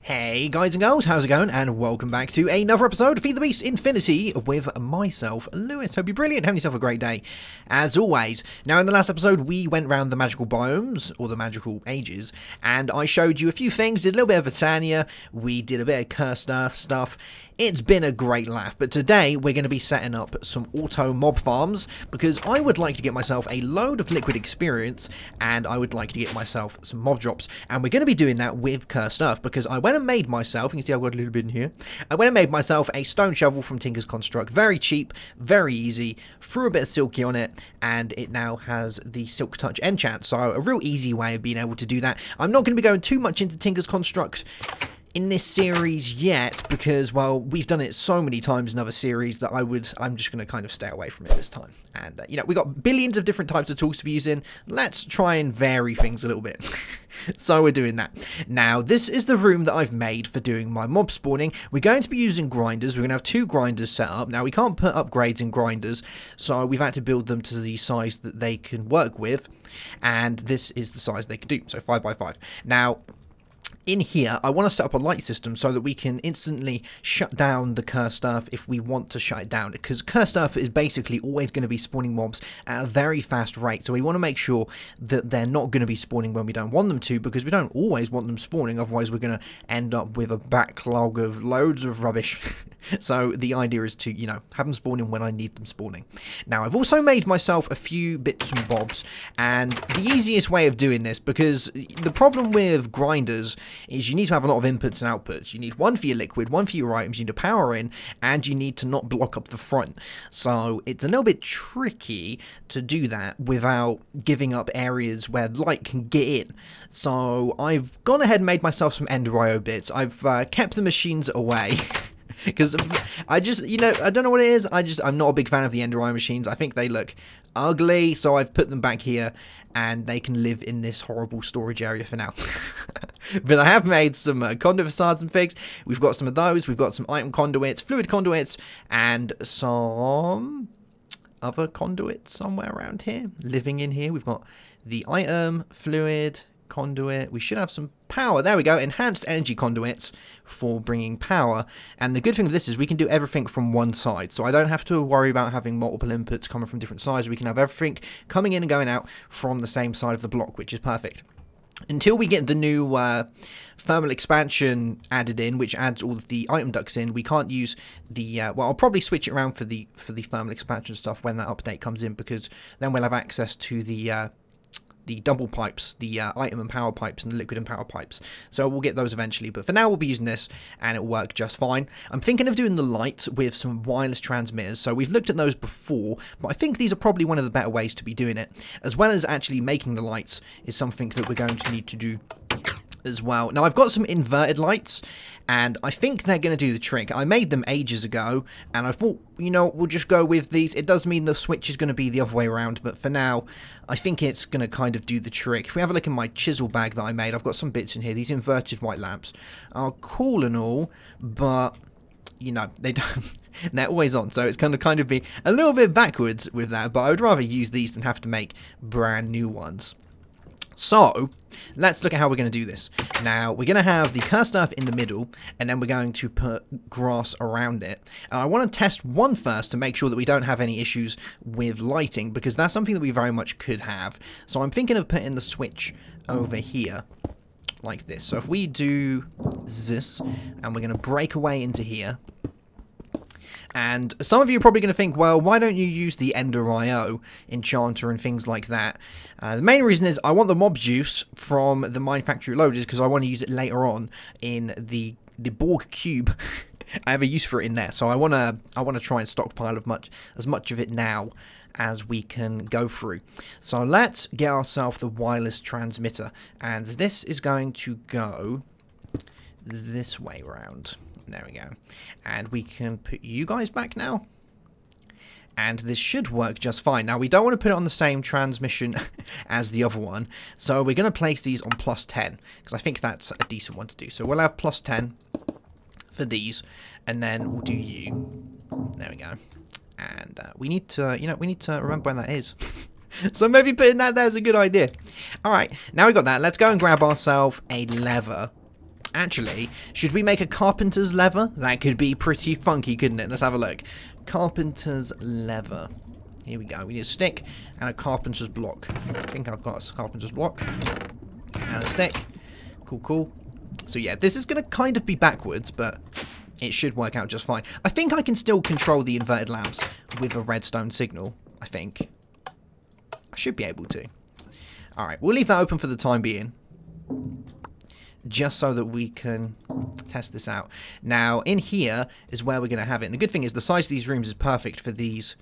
Hey guys and girls, how's it going? And welcome back to another episode of FTB Infinity with myself, Lewis. Hope you're brilliant, having yourself a great day, as always. Now in the last episode we went around the magical biomes, or the magical ages, and I showed you a few things, did a little bit of Britannia, we did a bit of cursed earth stuff. It's been a great laugh, but today we're going to be setting up some auto mob farms because I would like to get myself a load of liquid experience and I would like to get myself some mob drops, and we're going to be doing that with cursed earth because I went and made myself, you can see I've got a little bit in here, I went and made myself a stone shovel from Tinker's Construct, very cheap, very easy, threw a bit of silky on it, and it now has the Silk Touch enchant, so a real easy way of being able to do that. I'm not going to be going too much into Tinker's Construct in this series yet because, well, we've done it so many times in other series that I'm just going to kind of stay away from it this time. And you know, we got billions of different types of tools to be using. Let's try and vary things a little bit. So we're doing that. Now this is the room that I've made for doing my mob spawning. We're going to be using grinders. We're going to have 2 grinders set up. Now we can't put upgrades in grinders, so we've had to build them to the size that they can work with, and this is the size they can do, so 5x5. Now in here, I want to set up a light system so that we can instantly shut down the cursed earth if we want to shut it down, because cursed earth is basically always going to be spawning mobs at a very fast rate, so we want to make sure that they're not going to be spawning when we don't want them to, because we don't always want them spawning, otherwise we're going to end up with a backlog of loads of rubbish. So the idea is to, you know, have them spawning when I need them spawning. Now I've also made myself a few bits and bobs, and the easiest way of doing this, because the problem with grinders is you need to have a lot of inputs and outputs. You need one for your liquid, one for your items, you need a power in, and you need to not block up the front. So it's a little bit tricky to do that without giving up areas where light can get in. So I've gone ahead and made myself some Ender IO bits. I've kept the machines away. Because I just, you know, I don't know what it is, I'm not a big fan of the Ender IO machines. I think they look ugly, so I've put them back here, and they can live in this horrible storage area for now. But I have made some conduit facades and figs. We've got some of those, we've got some item conduits, fluid conduits, and some other conduits somewhere around here, living in here. We've got the item, fluid, conduit, we should have some power, there we go, enhanced energy conduits for bringing power, and the good thing with this is we can do everything from one side, so I don't have to worry about having multiple inputs coming from different sides. We can have everything coming in and going out from the same side of the block, which is perfect. Until we get the new thermal expansion added in, which adds all of the item ducts in, we can't use the, well, I'll probably switch it around for the thermal expansion stuff when that update comes in, because then we'll have access to the double pipes, the item and power pipes, and the liquid and power pipes. So we'll get those eventually, but for now we'll be using this and it'll work just fine. I'm thinking of doing the lights with some wireless transmitters, so we've looked at those before, but I think these are probably one of the better ways to be doing it, as well as actually making the lights is something that we're going to need to do as well. Now I've got some inverted lights, and I think they're going to do the trick. I made them ages ago, and I thought, you know, we'll just go with these. It does mean the switch is going to be the other way around, but for now, I think it's going to kind of do the trick. If we have a look in my chisel bag that I made, I've got some bits in here. These inverted white lamps are cool and all, but, you know, they don't... they're always on, so it's going to kind of be a little bit backwards with that, but I would rather use these than have to make brand new ones. So, let's look at how we're going to do this. Now, we're going to have the cursed earth in the middle, and then we're going to put grass around it. And I want to test one first to make sure that we don't have any issues with lighting, because that's something that we very much could have. So I'm thinking of putting the switch over here, like this. So if we do this, and we're going to break away into here, and some of you are probably going to think, well, why don't you use the Ender IO Enchanter and things like that? The main reason is I want the mob juice from the Mine Factory loaded, because I want to use it later on in the Borg cube. I have a use for it in there, so I want to try and stockpile as much of it now as we can go through. So let's get ourselves the wireless transmitter, and this is going to go this way around. There we go. And we can put you guys back now. And this should work just fine. Now, we don't want to put it on the same transmission as the other one. So we're going to place these on +10, because I think that's a decent one to do. So we'll have +10 for these, and then we'll do you. There we go. And we need to, you know, we need to remember when that is. So maybe putting that there is a good idea. All right, now we've got that. Let's go and grab ourselves a lever. Actually, should we make a carpenter's lever? That could be pretty funky, couldn't it? Let's have a look. Carpenter's lever. Here we go. We need a stick and a carpenter's block. I think I've got a carpenter's block. And a stick. Cool, cool. So yeah, this is going to kind of be backwards, but it should work out just fine. I think I can still control the inverted lamps with a redstone signal, I think. I should be able to. Alright, we'll leave that open for the time being. Just so that we can test this out. Now, in here is where we're going to have it. And the good thing is the size of these rooms is perfect for these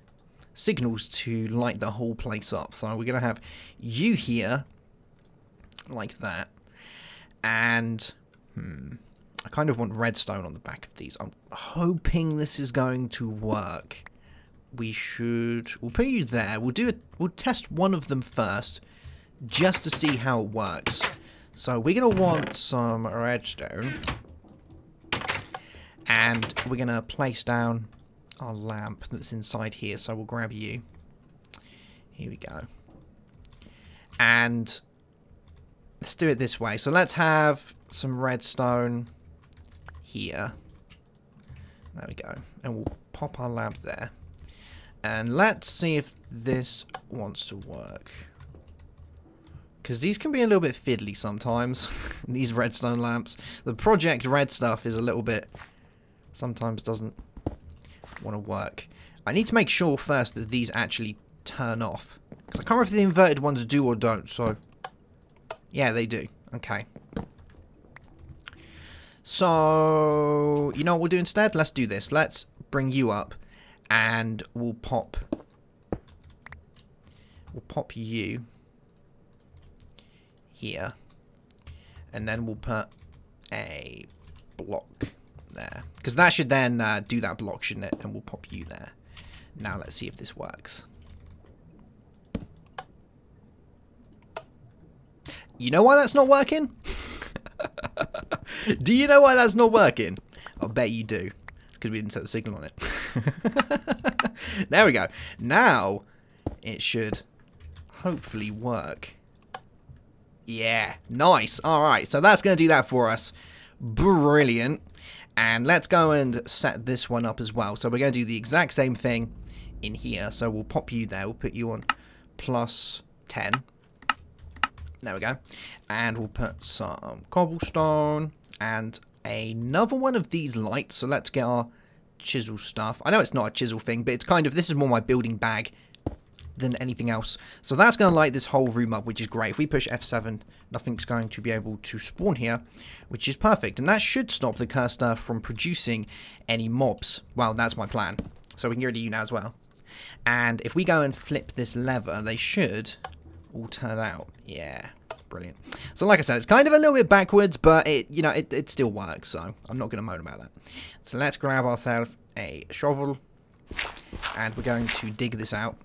signals to light the whole place up. So we're going to have you here, like that. And, I kind of want redstone on the back of these. I'm hoping this is going to work. We'll put you there. We'll test one of them first, just to see how it works. So we're going to want some redstone. And we're going to place down our lamp that's inside here. So we'll grab you. Here we go. And let's do it this way. So let's have some redstone here. There we go. And we'll pop our lamp there. And let's see if this wants to work. Because these can be a little bit fiddly sometimes. These redstone lamps. The Project Red stuff is a little bit... sometimes doesn't want to work. I need to make sure first that these actually turn off. Because I can't remember if the inverted ones do or don't. So, yeah, they do. Okay. So, you know what we'll do instead? Let's do this. Let's bring you up. And we'll pop you here, and then we'll put a block there, because that should then do that block, shouldn't it? And we'll pop you there. Now let's see if this works. You know why that's not working? Do you know why that's not working? I'll bet you do, because we didn't set the signal on it. There we go. Now it should hopefully work. Yeah, nice. Alright, so that's going to do that for us. Brilliant. And let's go and set this one up as well. So we're going to do the exact same thing in here. So we'll pop you there. We'll put you on plus 10. There we go. And we'll put some cobblestone and another one of these lights. So let's get our chisel stuff. I know it's not a chisel thing, but it's kind of, this is more my building bag than anything else. So that's going to light this whole room up, which is great. If we push F7, nothing's going to be able to spawn here, which is perfect. And that should stop the cursor from producing any mobs. Well, that's my plan. So we can get rid of you now as well. And if we go and flip this lever, they should all turn out. Yeah, brilliant. So like I said, it's kind of a little bit backwards, but it still works. So I'm not going to moan about that. So let's grab ourselves a shovel, and we're going to dig this out.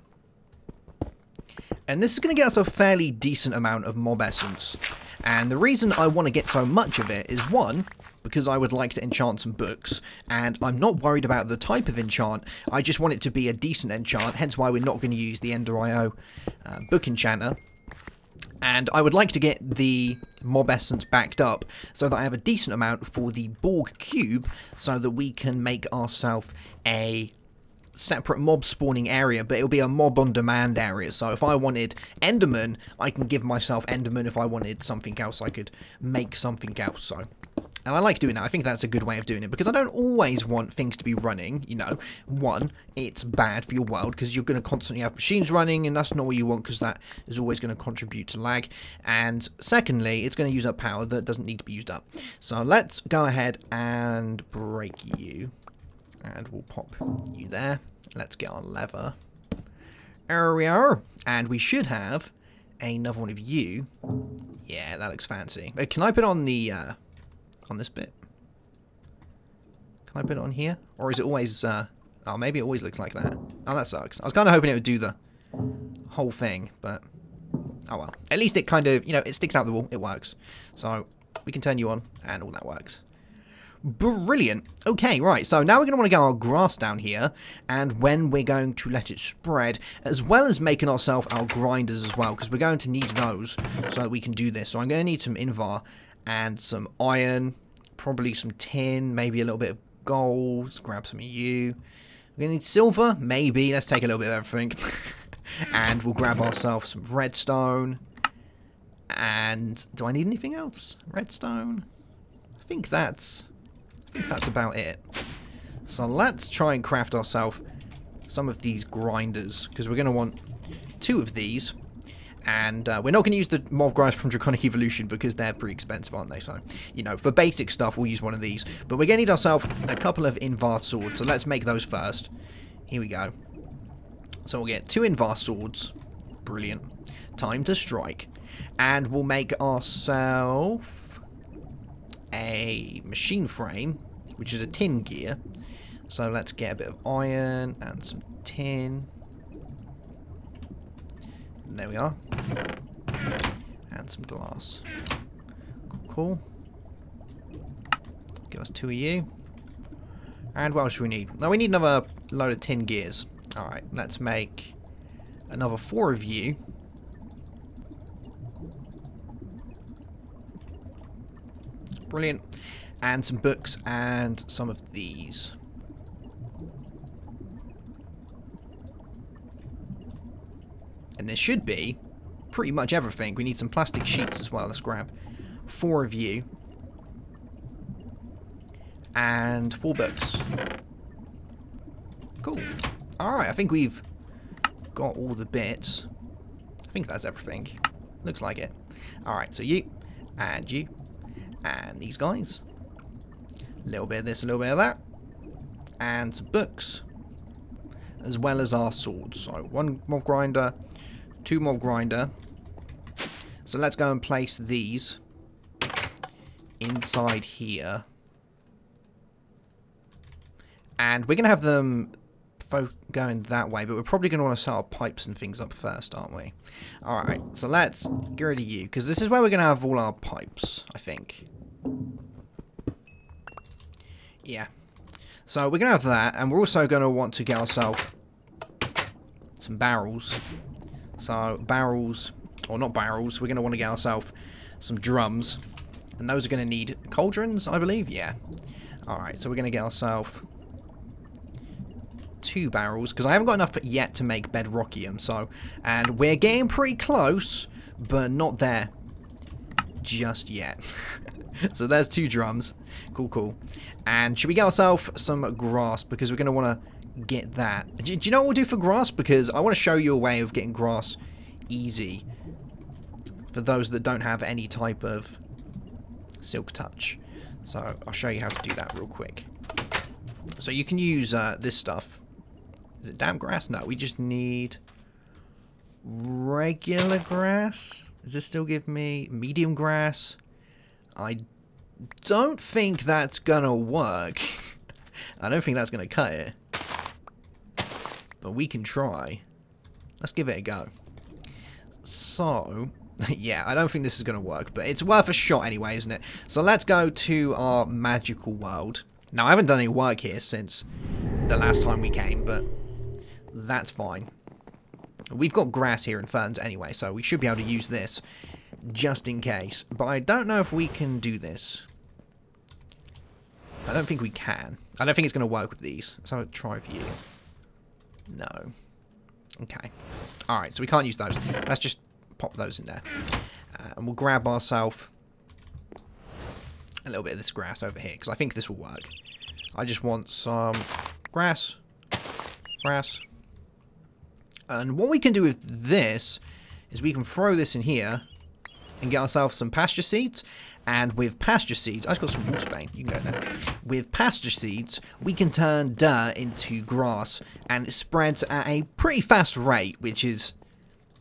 And this is going to get us a fairly decent amount of mob essence. And the reason I want to get so much of it is, one, because I would like to enchant some books, and I'm not worried about the type of enchant. I just want it to be a decent enchant, hence why we're not going to use the Ender.io book enchanter. And I would like to get the mob essence backed up so that I have a decent amount for the Borg cube, so that we can make ourselves a separate mob spawning area, but it'll be a mob on demand area. So if I wanted Enderman, I can give myself Enderman. If I wanted something else, I could make something else. So, and I like doing that. I think that's a good way of doing it, because I don't always want things to be running, you know. One, it's bad for your world, because you're going to constantly have machines running, and that's not what you want, because that is always going to contribute to lag. And secondly, it's going to use up power that doesn't need to be used up. So let's go ahead and break you. And we'll pop you there. Let's get our lever. There we are. And we should have another one of you. Yeah, that looks fancy. Can I put on the on this bit? Can I put it on here? Or is it always oh, maybe it always looks like that. Oh, that sucks. I was kind of hoping it would do the whole thing, but oh well. At least it kind of, it sticks out the wall. It works. So we can turn you on, and all that works. Brilliant. Okay, right, so now we're going to want to get our grass down here, and when we're going to let it spread, as well as making ourselves our grinders as well, because we're going to need those so that we can do this. So I'm going to need some Invar and some iron, probably some tin, maybe a little bit of gold. Let's grab some of you. We're going to need silver, maybe. Let's take a little bit of everything. And we'll grab ourselves some redstone. And do I need anything else? Redstone? I think that's about it. So let's try and craft ourselves some of these grinders, because we're going to want 2 of these. And we're not going to use the mob grinders from Draconic Evolution because they're pretty expensive, aren't they? So, you know, for basic stuff, we'll use one of these. But we're going to need ourselves a couple of Invar Swords, so let's make those first. Here we go. So we'll get 2 Invar Swords. Brilliant. Time to strike. And we'll make ourselves a machine frame, which is a tin gear. So let's get a bit of iron and some tin. And there we are. And some glass. Cool, cool. Give us 2 of you. And what else do we need? No, we need another load of tin gears. Alright, let's make another 4 of you. Brilliant. And some books and some of these. And there should be pretty much everything. We need some plastic sheets as well. Let's grab 4 of you. And 4 books. Cool. Alright, I think we've got all the bits. I think that's everything. Looks like it. Alright, so you. And you. And these guys. A little bit of this, a little bit of that. And some books. As well as our swords. So 1 mob grinder. 2 mob grinder. So let's go and place these inside here. And we're going to have them going that way, but we're probably going to want to set our pipes and things up first, aren't we? Alright, so let's get rid of you, because this is where we're going to have all our pipes, I think. Yeah. So we're going to have that, and we're also going to want to get ourselves some barrels. So barrels, or not barrels, we're going to want to get ourselves some drums. And those are going to need cauldrons, I believe, yeah. Alright, so we're going to get ourselves 2 barrels, because I haven't got enough yet to make bedrockium, so, and we're getting pretty close, but not there just yet. So there's 2 drums. Cool, cool. And should we get ourselves some grass, because we're going to want to get that. Do you know what we'll do for grass? Because I want to show you a way of getting grass easy for those that don't have any type of silk touch. So I'll show you how to do that real quick. So you can use this stuff. Is it damp grass? No, we just need regular grass. Does this still give me medium grass? I don't think that's gonna work. I don't think that's gonna cut it. But we can try. Let's give it a go. So, yeah, I don't think this is gonna work, but it's worth a shot anyway, isn't it? So let's go to our magical world. Now, I haven't done any work here since the last time we came, but that's fine. We've got grass here and ferns anyway, so we should be able to use this just in case. But I don't know if we can do this. I don't think we can. I don't think it's going to work with these. Let's have a try for you. No. Okay. Alright, so we can't use those. Let's just pop those in there. And we'll grab ourselves a little bit of this grass over here, because I think this will work. I just want some grass. Grass. And what we can do with this is we can throw this in here and get ourselves some pasture seeds. And with pasture seeds, I've got some wolfsbane, you can go there. With pasture seeds, we can turn dirt into grass, and it spreads at a pretty fast rate, which is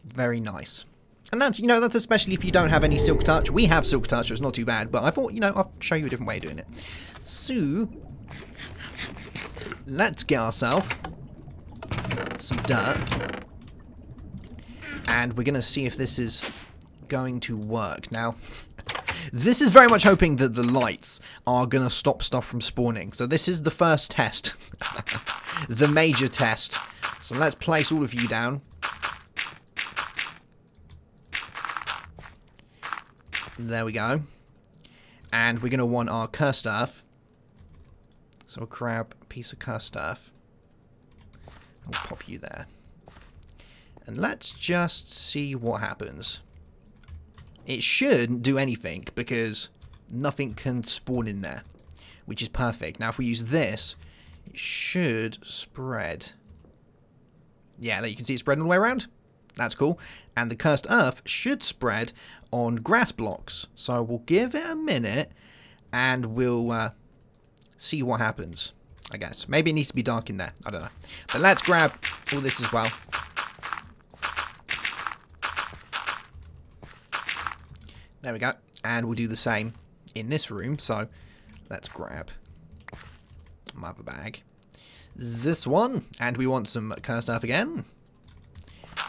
very nice. And that's, you know, that's especially if you don't have any silk touch. We have silk touch, so it's not too bad, but I thought, you know, I'll show you a different way of doing it. So, let's get ourselves some dirt. And we're going to see if this is going to work. Now, this is very much hoping that the lights are going to stop stuff from spawning. So this is the first test. The major test. So let's place all of you down. There we go. And we're going to want our cursed earth. So we'll grab a piece of cursed earth. We'll pop you there. And let's just see what happens. It shouldn't do anything because nothing can spawn in there, which is perfect. Now if we use this, it should spread. Yeah, you can see it spreading all the way around. That's cool. And the cursed earth should spread on grass blocks. So we'll give it a minute and we'll see what happens, I guess. Maybe it needs to be dark in there. I don't know. But let's grab all this as well. There we go. And we'll do the same in this room. So let's grab my other bag. This one. And we want some cursed earth again.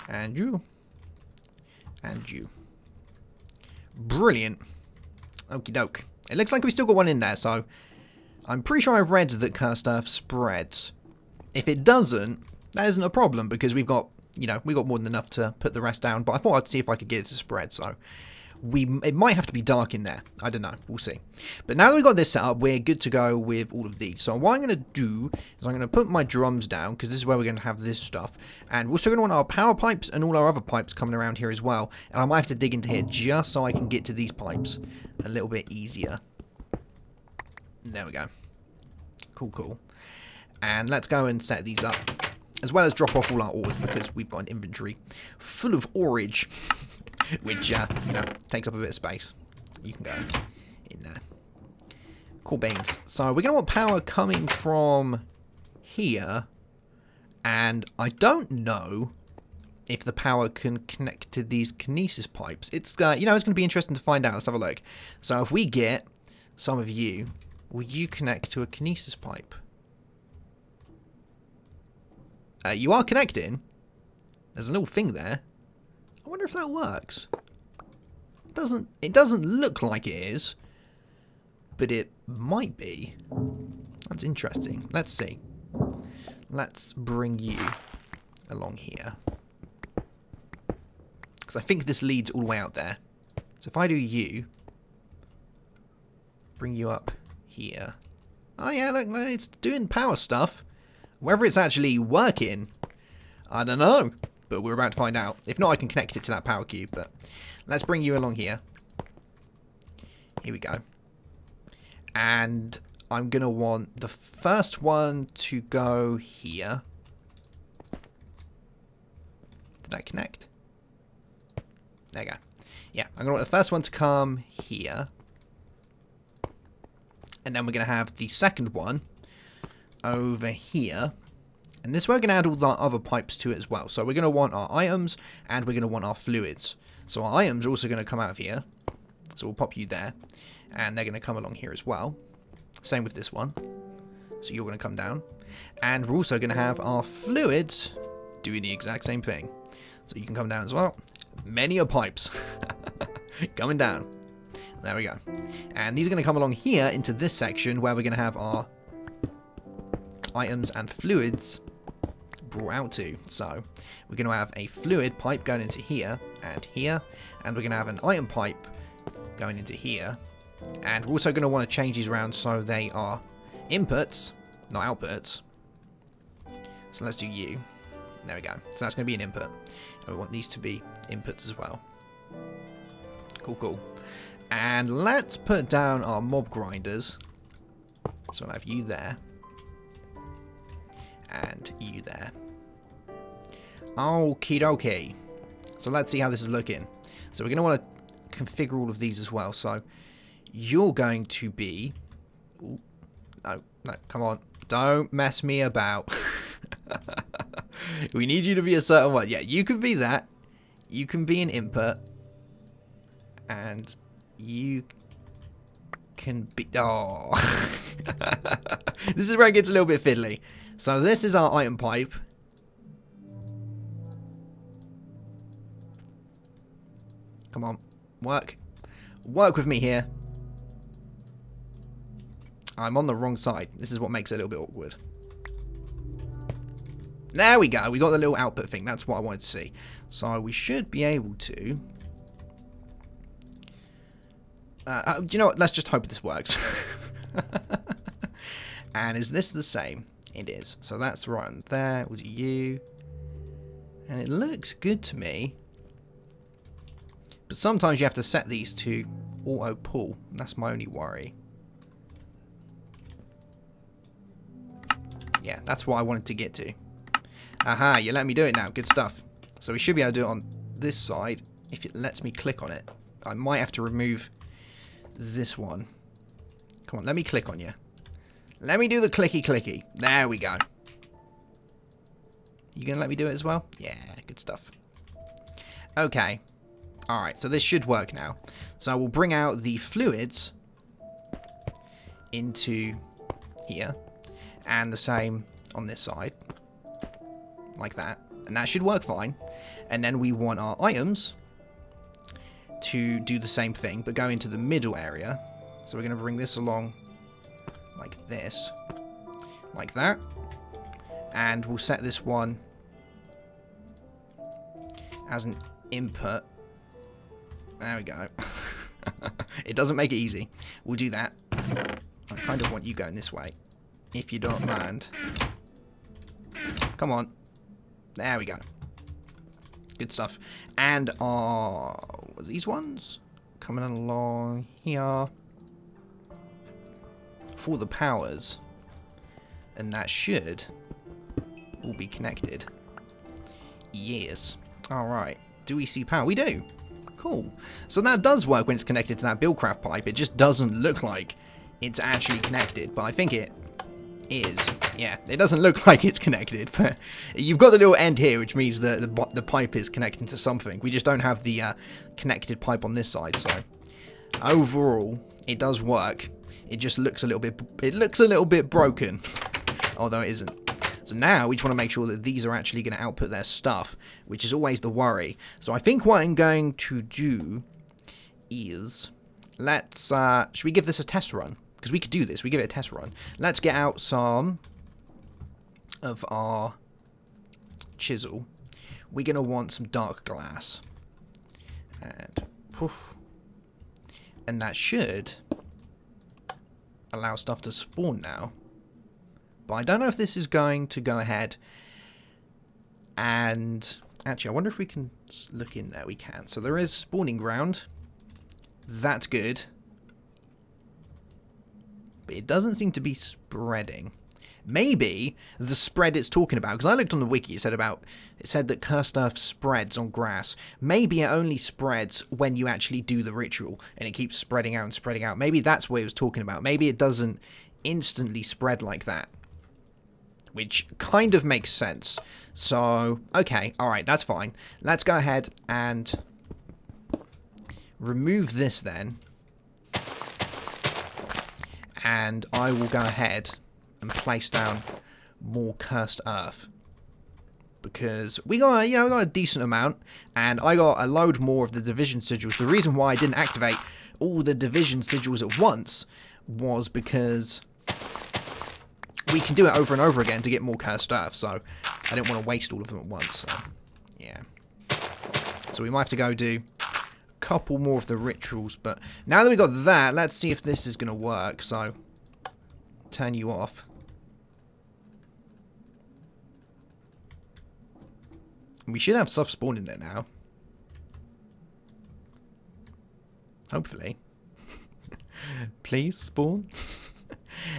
And you. And you. Brilliant. Okie doke. It looks like we still got one in there. So I'm pretty sure I've read that cursed earth spreads. If it doesn't, that isn't a problem because we've got, you know, we've got more than enough to put the rest down. But I thought I'd see if I could get it to spread. So it might have to be dark in there. I don't know. We'll see. But now that we've got this set up, we're good to go with all of these. So what I'm going to do is I'm going to put my drums down because this is where we're going to have this stuff. And we're also going to want our power pipes and all our other pipes coming around here as well. And I might have to dig into here just so I can get to these pipes a little bit easier. There we go. Cool, cool. And let's go and set these up. As well as drop off all our ores because we've got an inventory full of orage. Which, you know, takes up a bit of space. You can go in there. Cool beans. So we're going to want power coming from here. And I don't know if the power can connect to these kinesis pipes. It's, you know, it's going to be interesting to find out. Let's have a look. So if we get some of you, will you connect to a kinesis pipe? You are connecting. There's a little thing there. I wonder if that works. It doesn't look like it is, but it might be. That's interesting. Let's see. Let's bring you along here. Because I think this leads all the way out there. So if I do you, bring you up here. Oh yeah, look, it's doing power stuff. Whether it's actually working, I don't know. But we're about to find out. If not, I can connect it to that power cube. But let's bring you along here. Here we go. And I'm going to want the first one to go here. Did that connect? There you go. Yeah, I'm going to want the first one to come here. And then we're going to have the second one over here. And this we're going to add all the other pipes to it as well. So we're going to want our items and we're going to want our fluids. So our items are also going to come out of here. So we'll pop you there. And they're going to come along here as well. Same with this one. So you're going to come down. And we're also going to have our fluids doing the exact same thing. So you can come down as well. Many a pipes coming down. There we go. And these are going to come along here into this section where we're going to have our items and fluids brought out to. So we're going to have a fluid pipe going into here, and we're going to have an item pipe going into here, and we're also going to want to change these around so they are inputs, not outputs. So let's do you. There we go. So that's going to be an input, and we want these to be inputs as well. Cool, cool. And let's put down our mob grinders. So I'll have you there. And you there. Okie dokie. So let's see how this is looking. So we're going to want to configure all of these as well. So you're going to be... Ooh, no, come on. Don't mess me about. We need you to be a certain one. Yeah, you can be that. You can be an input. And you can be... Oh. This is where it gets a little bit fiddly. So this is our item pipe. Come on. Work. Work with me here. I'm on the wrong side. This is what makes it a little bit awkward. There we go. We got the little output thing. That's what I wanted to see. So we should be able to Do you know what? Let's just hope this works. And is this the same? It is. So that's right on there. We'll do you. And it looks good to me. But sometimes you have to set these to auto pull. That's my only worry. Yeah, that's what I wanted to get to. Aha, you let me do it now. Good stuff. So we should be able to do it on this side if it lets me click on it. I might have to remove this one. Come on, let me click on you. Let me do the clicky clicky. There we go. You gonna let me do it as well? Yeah, good stuff. Okay. Alright, so this should work now. So we'll bring out the fluids into here. And the same on this side. Like that. And that should work fine. And then we want our items to do the same thing, but go into the middle area. So we're going to bring this along like this. Like that. And we'll set this one as an input. There we go. It doesn't make it easy. We'll do that. I kind of want you going this way, if you don't mind. Come on. There we go. Good stuff. And these ones coming along here for the powers. And that should all be connected. Yes. Alright. Do we see power? We do. Cool. So that does work when it's connected to that Buildcraft pipe. It just doesn't look like it's actually connected. But I think it is. Yeah, it doesn't look like it's connected. But you've got the little end here, which means that the pipe is connecting to something. We just don't have the connected pipe on this side. So overall, it does work. It just looks a little bit. It looks a little bit broken, although it isn't. So now we just want to make sure that these are actually going to output their stuff, which is always the worry. So I think what I'm going to do is, let's, should we give this a test run? Because we could do this, we give it a test run. Let's get out some of our chisel. We're going to want some dark glass. And poof. And that should allow stuff to spawn now. But I don't know if this is going to go ahead and... Actually, I wonder if we can look in there. We can. So there is spawning ground. That's good. But it doesn't seem to be spreading. Maybe the spread it's talking about, because I looked on the wiki, it said that cursed earth spreads on grass. Maybe it only spreads when you actually do the ritual, and it keeps spreading out and spreading out. Maybe that's what it was talking about. Maybe it doesn't instantly spread like that. Which kind of makes sense. So, okay, alright, that's fine. Let's go ahead and remove this then. And I will go ahead and place down more cursed earth. Because we got, we got a decent amount. And I got a load more of the division sigils. The reason why I didn't activate all the division sigils at once was because we can do it over and over again to get more cursed earth, so I didn't want to waste all of them at once, so yeah. So we might have to go do a couple more of the rituals, but now that we've got that, let's see if this is going to work, so turn you off. We should have stuff spawned in there now. Hopefully. Please spawn.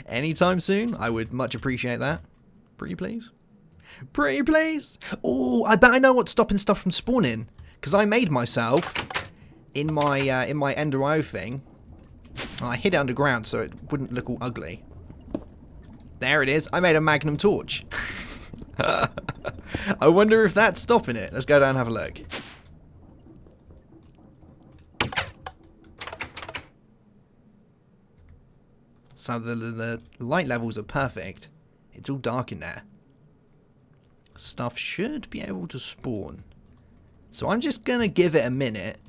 Anytime soon, I would much appreciate that. Pretty please. Pretty please. Oh, I bet I know what's stopping stuff from spawning. Because I made myself in my Ender IO thing. And I hid it underground so it wouldn't look all ugly. There it is. I made a magnum torch. I wonder if that's stopping it. Let's go down and have a look. So the light levels are perfect. It's all dark in there. Stuff should be able to spawn. So I'm just going to give it a minute.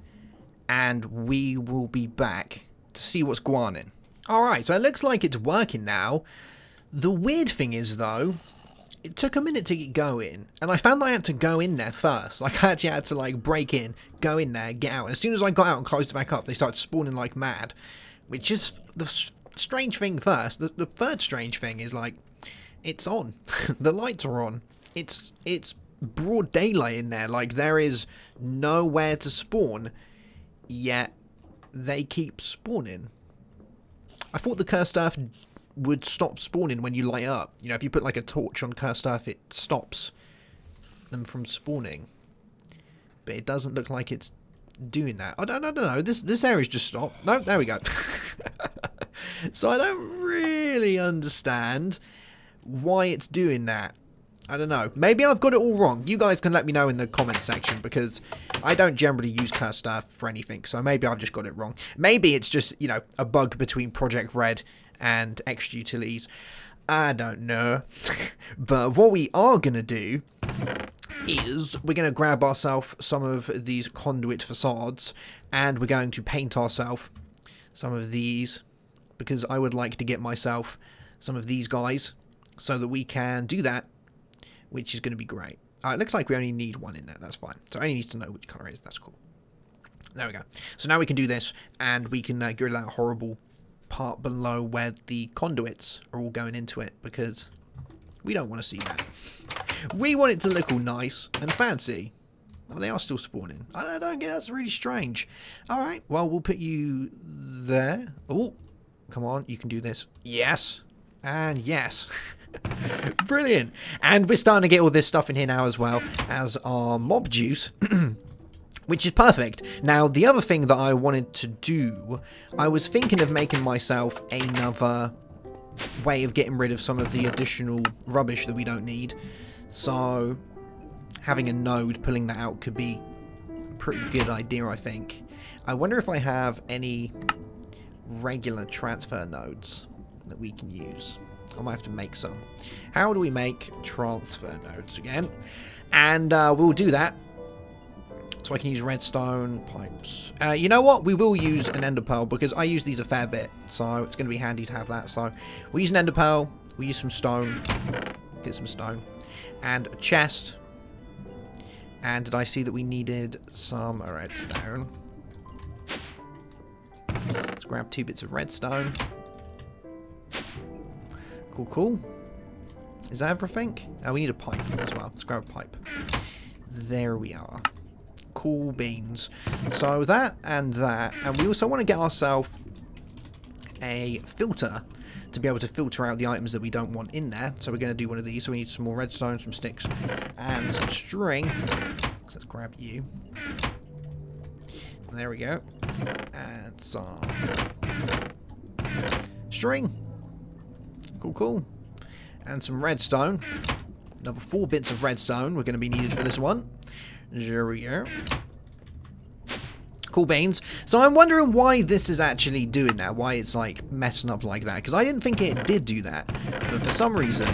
And we will be back to see what's going on. Alright, so it looks like it's working now. The weird thing is, though, it took a minute to get going, and I found that I had to go in there first. Like, I actually had to, like, break in, go in there, get out. And as soon as I got out and closed it back up, they started spawning like mad. Which is the strange thing first. The third strange thing is, like, it's on. The lights are on. It's broad daylight in there. Like, there is nowhere to spawn, yet they keep spawning. I thought the cursed earth would stop spawning when you light up. You know, if you put like a torch on cursed earth, it stops them from spawning. But it doesn't look like it's doing that. I don't know. This area's just stopped. No, there we go. So I don't really understand why it's doing that. I don't know. Maybe I've got it all wrong. You guys can let me know in the comment section, because I don't generally use cursed earth for anything, so maybe I've just got it wrong. Maybe it's just, you know, a bug between Project Red and extra utilities. I don't know. But what we are going to do is we're going to grab ourselves some of these Conduit facades, and we're going to paint ourselves some of these, because I would like to get myself some of these guys so that we can do that, which is going to be great. It looks like we only need one in there. That's fine. So it only needs to know which colour it is. That's cool. There we go. So now we can do this, and we can get rid of that horrible part below where the conduits are all going into it, because we don't want to see that. We want it to look all nice and fancy. Oh, they are still spawning. I don't get, that's really strange. Alright, well, we'll put you there. Oh, come on, you can do this. Yes. And yes. Brilliant. And we're starting to get all this stuff in here now as well as our mob juice. Which is perfect. Now, the other thing that I wanted to do, I was thinking of making myself another way of getting rid of some of the additional rubbish that we don't need. So, having a node, pulling that out could be a pretty good idea, I think. I wonder if I have any regular transfer nodes that we can use. I might have to make some. How do we make transfer nodes again? And we'll do that. So I can use redstone pipes. You know what? We will use an ender pearl, because I use these a fair bit. So it's going to be handy to have that. So we'll use an ender pearl. We'll use some stone. Get some stone. And a chest. And did I see that we needed some redstone? Let's grab 2 bits of redstone. Cool, cool. Is that everything? Oh, we need a pipe as well. Let's grab a pipe. There we are. Cool beans. So that, and we also want to get ourselves a filter to be able to filter out the items that we don't want in there. So we're going to do one of these. So we need some more redstone, some sticks, and some string. So let's grab you. There we go. And some string. Cool, cool. And some redstone. Another 4 bits of redstone we're going to be needed for this one. There we go. Cool beans. So I'm wondering why this is actually doing that. Why it's like messing up like that. Because I didn't think it did do that. But for some reason,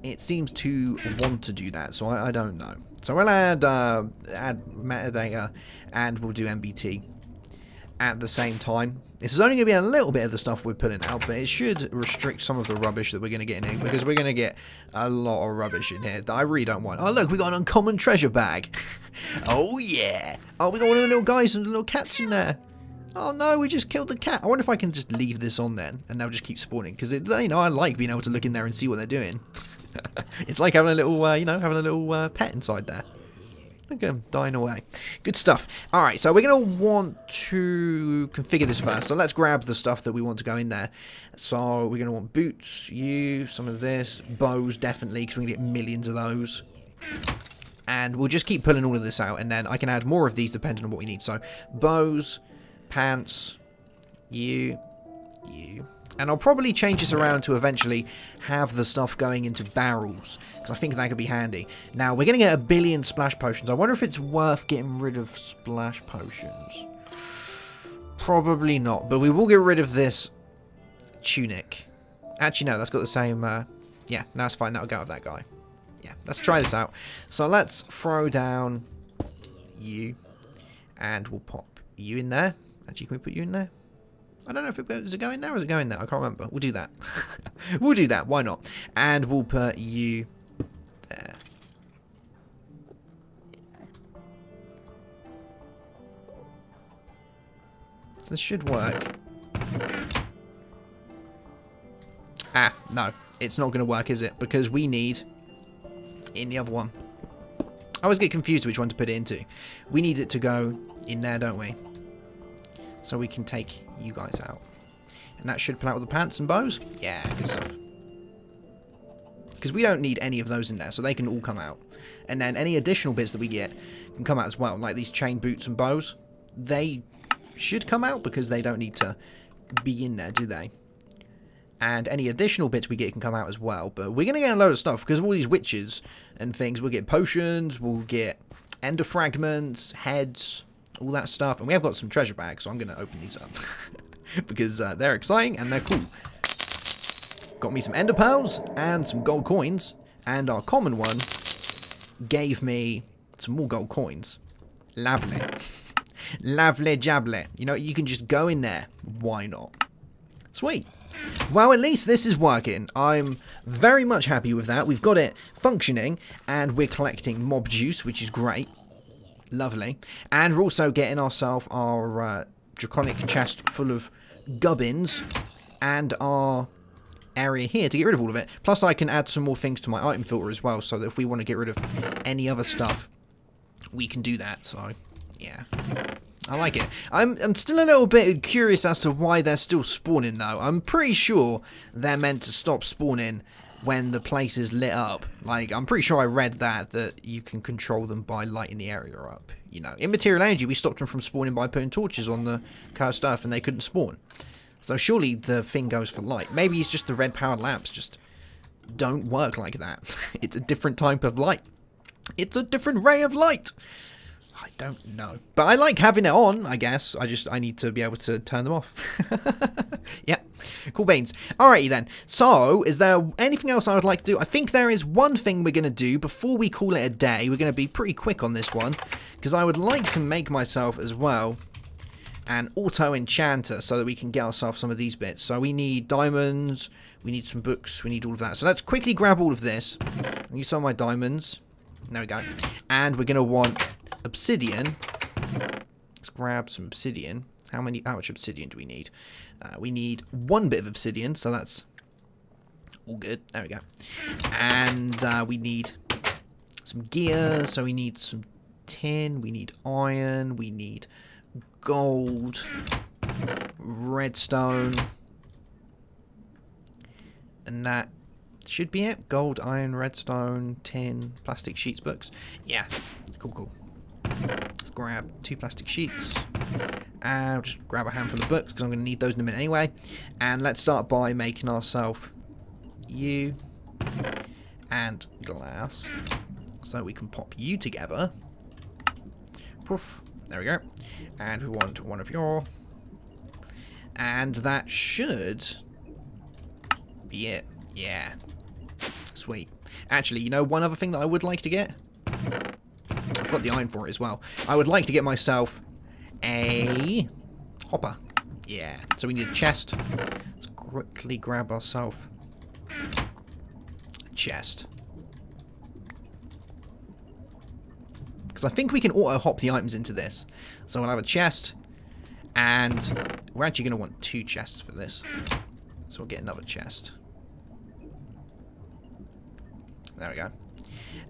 it seems to want to do that. So I don't know. So we'll add metadata, and we'll do MBT at the same time. This is only going to be a little bit of the stuff we're putting out, but it should restrict some of the rubbish that we're going to get in here, because we're going to get a lot of rubbish in here that I really don't want. Oh, look, we got an uncommon treasure bag. Oh, yeah. Oh, we got one of the little guys and the little cats in there. Oh, no, we just killed the cat. I wonder if I can just leave this on then, and they'll just keep spawning, because, you know, I like being able to look in there and see what they're doing. It's like having a little, you know, having a little pet inside there. Look at them dying away. Good stuff. Alright, so we're going to want to configure this first. So let's grab the stuff that we want to go in there. So we're going to want boots, some of this, bows definitely, because we can get millions of those. And we'll just keep pulling all of this out, and then I can add more of these depending on what we need. So bows, pants, you. And I'll probably change this around to eventually have the stuff going into barrels, because I think that could be handy. Now, we're going to get 1 billion splash potions. I wonder if it's worth getting rid of splash potions. Probably not, but we will get rid of this tunic. Actually, no, that's got the same... yeah, that's fine. That'll go with that guy. Yeah, let's try this out. So let's throw down you, and we'll pop you in there. Actually, can we put you in there? I don't know if is it going there or is it going there? I can't remember. We'll do that. We'll do that. Why not? And we'll put you This should work. Ah, no. It's not going to work, is it? Because we need in the other one. I always get confused which one to put it into. We need it to go in there, don't we? So we can take you guys out. And that should pull out with the pants and bows? Yeah, good stuff. Because we don't need any of those in there, so they can all come out. And then any additional bits that we get can come out as well, like these chain boots and bows. They should come out because they don't need to be in there, do they? And any additional bits we get can come out as well. But we're going to get a load of stuff because of all these witches and things. We'll get potions, we'll get ender fragments, heads, all that stuff. And we have got some treasure bags, so I'm going to open these up. because they're exciting and they're cool. Got me some ender pearls and some gold coins. And our common one gave me some more gold coins. Lovely. Lovely jabbly. You know, you can just go in there. Why not? Sweet. Well, at least this is working. I'm very much happy with that. We've got it functioning, and we're collecting mob juice, which is great. Lovely. And we're also getting ourselves our draconic chest full of gubbins, and our area here to get rid of all of it. Plus, I can add some more things to my item filter as well, so that if we want to get rid of any other stuff, we can do that. So, yeah. I like it. I'm still a little bit curious as to why they're still spawning, though. I'm pretty sure they're meant to stop spawning when the place is lit up. Like, I'm pretty sure I read that you can control them by lighting the area up. You know, in Material Energy, we stopped them from spawning by putting torches on the cursed earth, and they couldn't spawn. So surely the thing goes for light. Maybe it's just the red-powered lamps just don't work like that. It's a different type of light. It's a different ray of light. I don't know. But I like having it on, I guess. I need to be able to turn them off. Yep. Cool beans. Alrighty then. So, is there anything else I would like to do? I think there is one thing we're going to do before we call it a day. We're going to be pretty quick on this one. Because I would like to make myself as well an auto enchanter so that we can get ourselves some of these bits. So we need diamonds. We need some books. We need all of that. So let's quickly grab all of this. Use some of my diamonds. There we go. And we're going to want obsidian. Let's grab some obsidian. How much obsidian do we need? We need one bit of obsidian, so that's all good. There we go. And we need some gear, so we need some tin, we need iron, we need gold, redstone, and that should be it. Gold, iron, redstone, tin, plastic sheets, books. Yeah, cool. Let's grab 2 plastic sheets. And I'll just grab a handful of books because I'm going to need those in a minute anyway. And let's start by making ourselves you and glass. So we can pop you together. Poof. There we go. And we want one of your. And that should be it. Yeah. Sweet. Actually, you know, one other thing that I would like to get? I've got the iron for it as well. I would like to get myself a hopper. Yeah. So we need a chest. Let's quickly grab ourselves a chest. Because I think we can auto-hop the items into this. So we'll have a chest. And we're actually going to want 2 chests for this. So we'll get another chest. There we go.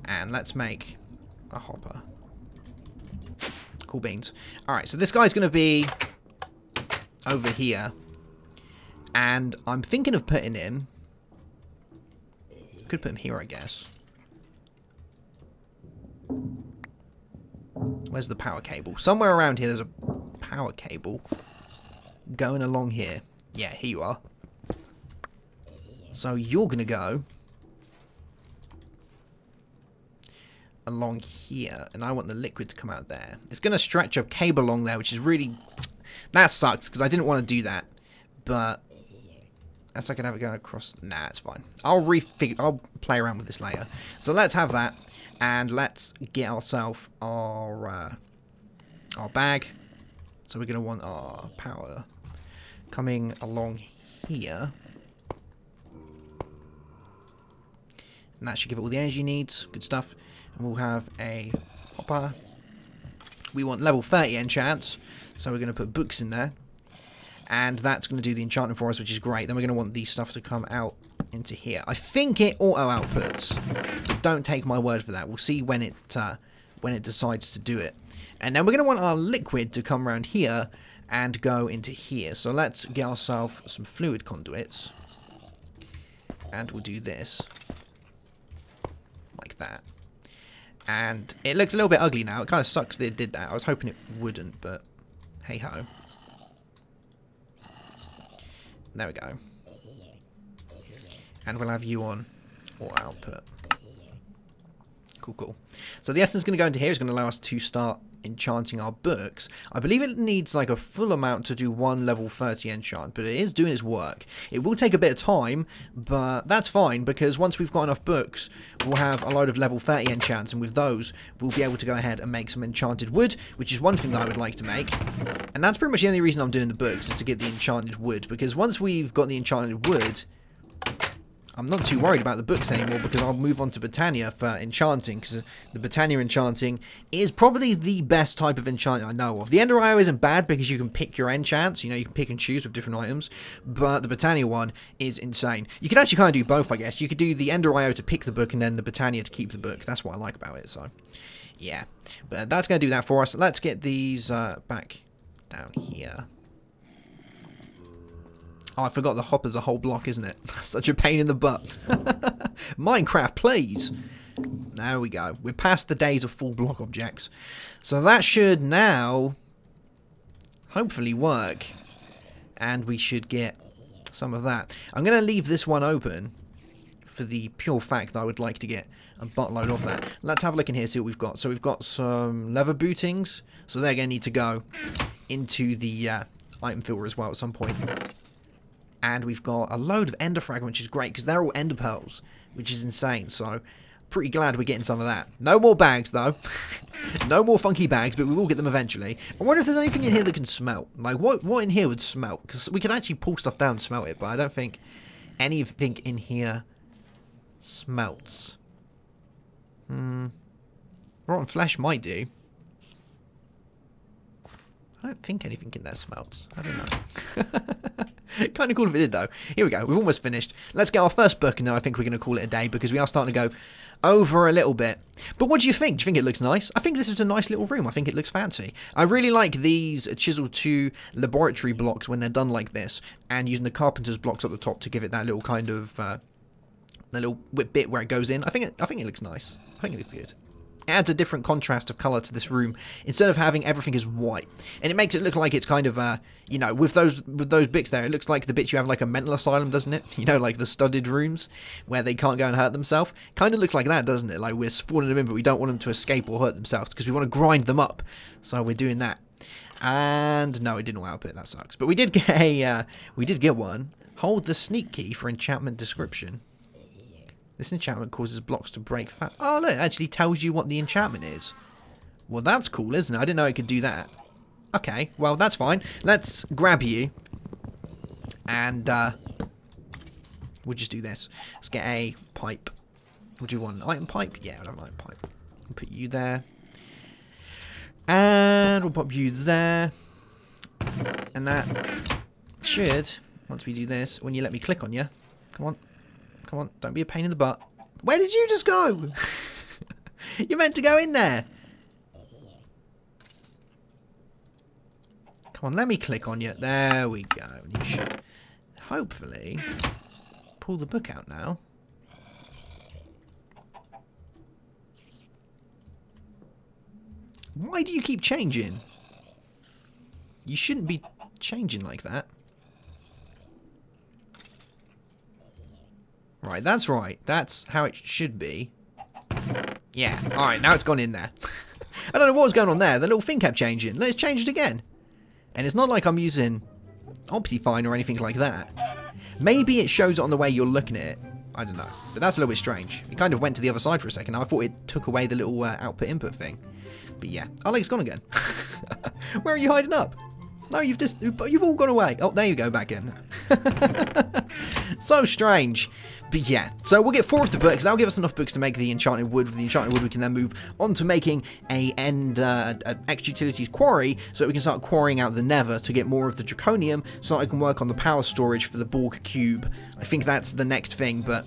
And let's make a hopper. Cool beans. Alright, so this guy's going to be over here. And I'm thinking of putting him... Could put him here, I guess. Where's the power cable? Somewhere around here there's a power cable going along here. Yeah, here you are. So you're going to go along here, and I want the liquid to come out there. It's going to stretch a cable along there, which is really... That sucks, because I didn't want to do that. But... Unless I can have it go across... Nah, it's fine. I'll play around with this later. So let's have that, and let's get ourselves our bag. So we're going to want our power coming along here. And that should give it all the energy it needs. Good stuff. And we'll have a hopper. We want level 30 enchants, so we're going to put books in there. And that's going to do the enchantment for us, which is great. Then we're going to want these stuff to come out into here. I think it auto-outputs, but don't take my word for that. We'll see when it decides to do it. And then we're going to want our liquid to come around here and go into here. So let's get ourselves some fluid conduits. And we'll do this. Like that. And it looks a little bit ugly now. It kind of sucks that it did that. I was hoping it wouldn't, but hey-ho. There we go. And we'll have you on or output. Cool, cool. So the essence is going to go into here. It's going to allow us to start enchanting our books. I believe it needs like a full amount to do one level 30 enchant, but it is doing its work. It will take a bit of time, but that's fine, because once we've got enough books, we'll have a load of level 30 enchants, and with those, we'll be able to go ahead and make some enchanted wood, which is one thing that I would like to make. And that's pretty much the only reason I'm doing the books, is to get the enchanted wood, because once we've got the enchanted wood, I'm not too worried about the books anymore, because I'll move on to Botania for enchanting, because the Botania enchanting is probably the best type of enchanting I know of. The Ender IO isn't bad because you can pick your enchants, you know, you can pick and choose with different items, but the Botania one is insane. You could actually kind of do both, I guess. You could do the Ender IO to pick the book and then the Botania to keep the book. That's what I like about it, so yeah. But that's going to do that for us. Let's get these back down here. Oh, I forgot the hopper's a whole block, isn't it? Such a pain in the butt. Minecraft, please. There we go. We're past the days of full block objects. So that should now hopefully work. And we should get some of that. I'm going to leave this one open for the pure fact that I would like to get a buttload of that. Let's have a look in here, see what we've got. So we've got some leather bootings. So they're going to need to go into the item filter as well at some point. And we've got a load of ender fragments, which is great, because they're all ender pearls, which is insane. So, pretty glad we're getting some of that. No more bags, though. No more funky bags, but we will get them eventually. I wonder if there's anything in here that can smelt. Like, what in here would smelt? Because we can actually pull stuff down and smelt it, but I don't think anything in here smelts. Rotten flesh might do. I don't think anything in there smelts. I don't know. Kind of cool if it did, though. Here we go. We've almost finished. Let's get our first book, and then I think we're going to call it a day, because we are starting to go over a little bit. But what do you think? Do you think it looks nice? I think this is a nice little room. I think it looks fancy. I really like these Chisel 2 laboratory blocks when they're done like this, and using the carpenter's blocks at the top to give it that little kind of the little bit where it goes in. I think it looks nice. I think it looks good. It adds a different contrast of colour to this room instead of having everything as white, and it makes it look like it's kind of you know, with those bits there, it looks like the bits you have like a mental asylum, doesn't it? You know, like the studded rooms where they can't go and hurt themselves. Kind of looks like that, doesn't it? Like we're spawning them in, but we don't want them to escape or hurt themselves because we want to grind them up. So we're doing that. And no, it didn't output. That sucks. But we did get a we did get one. Hold the sneak key for enchantment description. This enchantment causes blocks to break fast. Oh, look, it actually tells you what the enchantment is. Well, that's cool, isn't it? I didn't know it could do that. Okay, well, that's fine. Let's grab you. And we'll just do this. Let's get a pipe. Would you want an item pipe? Yeah, I don't like pipe. We'll put you there. And we'll pop you there. And that should, once we do this, when you let me click on you. Come on. Come on, don't be a pain in the butt. Where did you just go? You're meant to go in there. Come on, let me click on you. There we go. You should hopefully pull the book out now. Why do you keep changing? You shouldn't be changing like that. Right, that's right. That's how it should be. Yeah, alright, now it's gone in there. I don't know what was going on there. The little thing kept changing. Let's change it again. And it's not like I'm using Optifine or anything like that. Maybe it shows it on the way you're looking at it. I don't know. But that's a little bit strange. It kind of went to the other side for a second. I thought it took away the little output-input thing. But yeah. Oh, look, it's gone again. Where are you hiding up? No, you've all gone away. Oh, there you go, back in. So strange. But yeah, so we'll get 4 of the books. That'll give us enough books to make the Enchanted Wood. With the Enchanted Wood, we can then move on to making an extra utilities quarry, so that we can start quarrying out the Nether to get more of the Draconium, so that I can work on the power storage for the Borg Cube. I think that's the next thing, but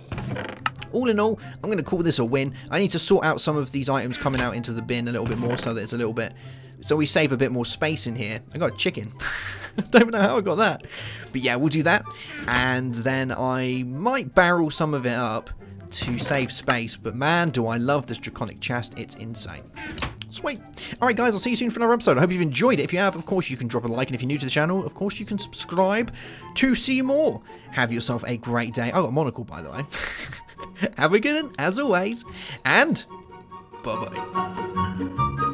all in all, I'm going to call this a win. I need to sort out some of these items coming out into the bin a little bit more, so that it's a little bit... So we save a bit more space in here. I got a chicken. I don't even know how I got that. But yeah, we'll do that. And then I might barrel some of it up to save space. But man, do I love this Draconic chest. It's insane. Sweet. Alright guys, I'll see you soon for another episode. I hope you've enjoyed it. If you have, of course, you can drop a like. And if you're new to the channel, of course, you can subscribe to see more. Have yourself a great day. I got a monocle, by the way. Have a good one, as always. And bye-bye.